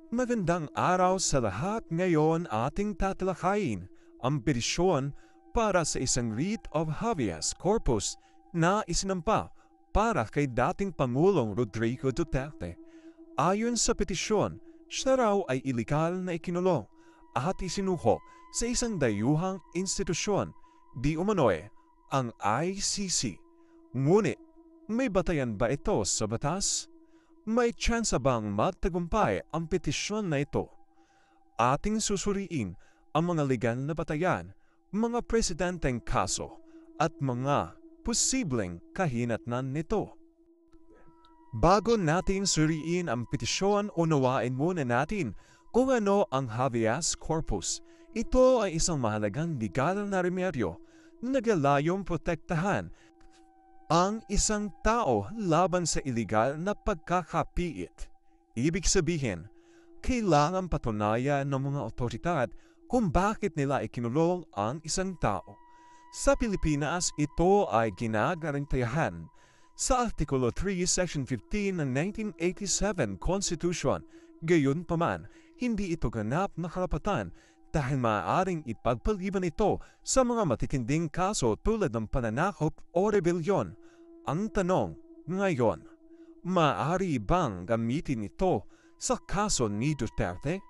Magandang araw sa lahat. Ngayon ating tatalakayin ang petisyon para sa isang writ of habeas corpus na isinampa para kay dating Pangulong Rodrigo Duterte. Ayon sa petisyon, siya raw ay ilegal na ikinulong at isinuko sa isang dayuhang institusyon, di umano'y ang ICC. Ngunit, may batayan ba ito sa batas? May tsansa bang magtagumpay ang petisyon na ito? Ating susuriin ang mga legal na batayan, mga presidenteng kaso, at mga posibleng kahinatnan nito. Bago natin suriin ang petisyon, unawain muna natin kung ano ang habeas corpus. Ito ay isang mahalagang legal na remedyo na naglalayong protektahan ang isang tao laban sa iligal na pagkakapiit. Ibig sabihin, kailangan patunayan ng mga otoridad kung bakit nila ikinulong ang isang tao. Sa Pilipinas, ito ay ginagarantayahan sa Artikulo 3, Section 15 ng 1987 Constitution. Gayunpaman, hindi ito ganap na karapatan dahil maaaring ipagpaliban ito sa mga matitinding kaso tulad ng pananakop o rebelyon. Ang tanong ngayon, maaari bang gamitin ito sa kaso ni Duterte?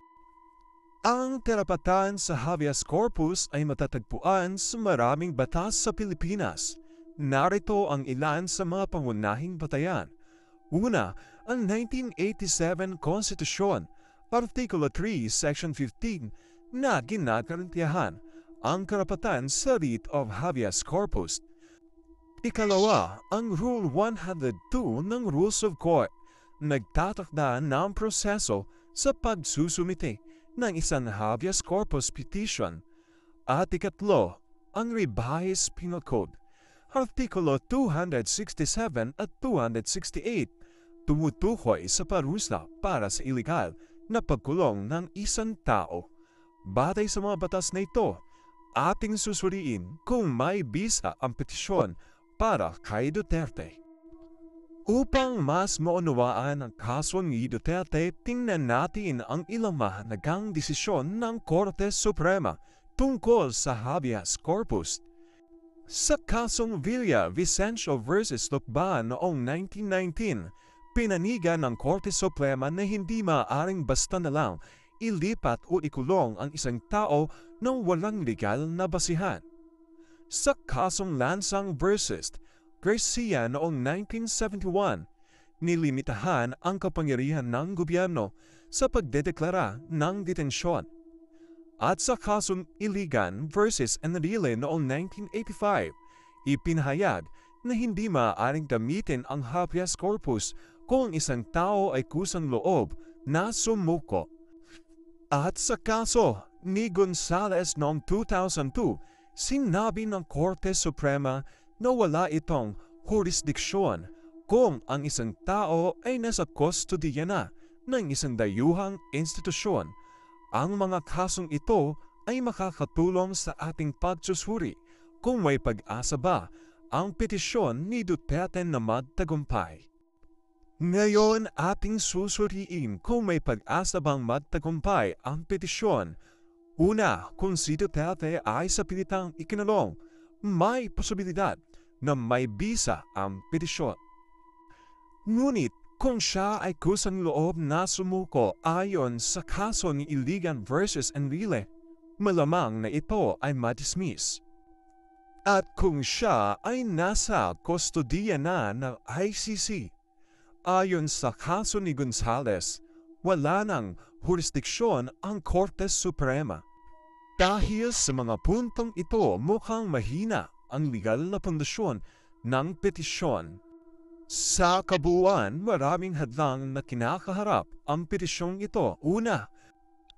Ang karapatan sa habeas corpus ay matatagpuan sa maraming batas sa Pilipinas. Narito ang ilan sa mga pangunahing batayan. Una, ang 1987 Constitution, Artikulo 3, Section 15, na ginagarantiyahan ang karapatan sa writ of habeas corpus. Ikalawa, ang Rule 102 ng Rules of Court, nagtatakda ng proseso sa pagsusumite ng isang habeas corpus petition. At ikatlo, ang Revised Penal Code, Artikulo 267 at 268, tumutukoy sa parusa para sa iligal na pagkulong ng isang tao. Batay sa mga batas na ito, ating susuriin kung may bisa ang petisyon para kay Duterte. Upang mas maunawaan ang kaso ni Duterte, tingnan natin ang ilang mahalagang desisyon ng Korte Suprema tungkol sa habeas corpus. Sa kasong Villavicencio vs. Lucban noong 1919, pinanigan ng Korte Suprema na hindi maaaring basta na lang ilipat o ikulong ang isang tao nang walang legal na basihan. Sa kasong Lansang vs. Garcia noong 1971, nilimitahan ang kapangyarihan ng gobyerno sa pagdedeklara ng detensyon. At sa kasong Iligan vs. Enrile noong 1985, ipinahayag na hindi maaaring gamitin ang habeas corpus kung isang tao ay kusang loob na sumuko. At sa kaso ni Gonzales noong 2002, sinabi ng Korte Suprema na wala itong jurisdiksyon kung ang isang tao ay nasa kustodiya na ng isang dayuhang institusyon. Ang mga kasong ito ay makakatulong sa ating pagsusuri kung may pag-asa ba ang petisyon ni Duterte na magtagumpay. Ngayon ating susuriin kung may pag-asa bang magtagumpay ang petisyon. Una, kung si Duterte ay sa pilitang ikinulong, may posibilidad na may bisa ang petisyon. Ngunit kung siya ay kusang loob na sumuko ayon sa kaso ni Iligan vs. Enrile, malamang na ito ay madismiss. At kung siya ay nasa kustodiya na ng ICC, ayon sa kaso ni Gonzales, wala nang jurisdiksyon ang Korte Suprema. Dahil sa mga puntong ito, mukhang mahina ang legal na pundasyon ng petisyon. Sa kabuuan, maraming hadlang na kinakaharap ang petisyong ito. Una,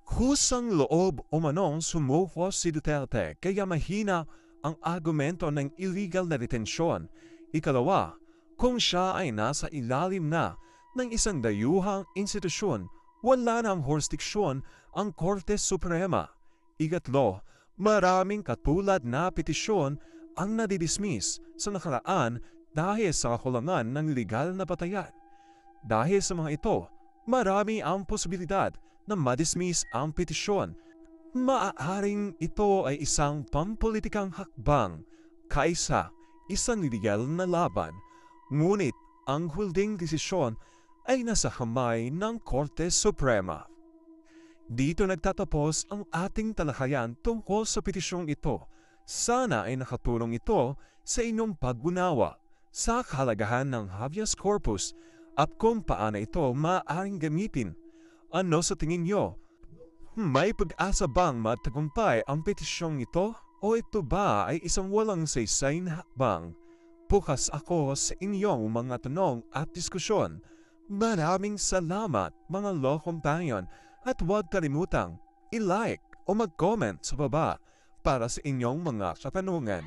kusang loob umanong sumuko si Duterte kaya mahina ang argumento ng illegal na detensyon. Ikalawa, kung siya ay nasa ilalim na ng isang dayuhang institusyon, wala ng jurisdiksyon ang Korte Suprema. Ikatlo, maraming katulad na petisyon ang nadidismiss sa nakaraan dahil sa kakulangan ng legal na batayan. Dahil sa mga ito, marami ang posibilidad na madismiss ang petisyon. Maaaring ito ay isang pampolitikang hakbang kaysa isang legal na laban, ngunit ang huling desisyon ay nasa kamay ng Korte Suprema. Dito nagtatapos ang ating talakayan tungkol sa petisyong ito. Sana ay nakatulong ito sa inyong pag-unawa sa kahalagahan ng habeas corpus at kung paano ito maaaring gamitin. Ano sa tingin nyo? May pag-asa bang matagumpay ang petisyong ito o ito ba ay isang walang saysay na hakbang? Bukas ako sa inyong mga tanong at diskusyon. Maraming salamat mga law companion at huwag kalimutang i-like o mag-comment sa baba para sa inyong mga katanungan.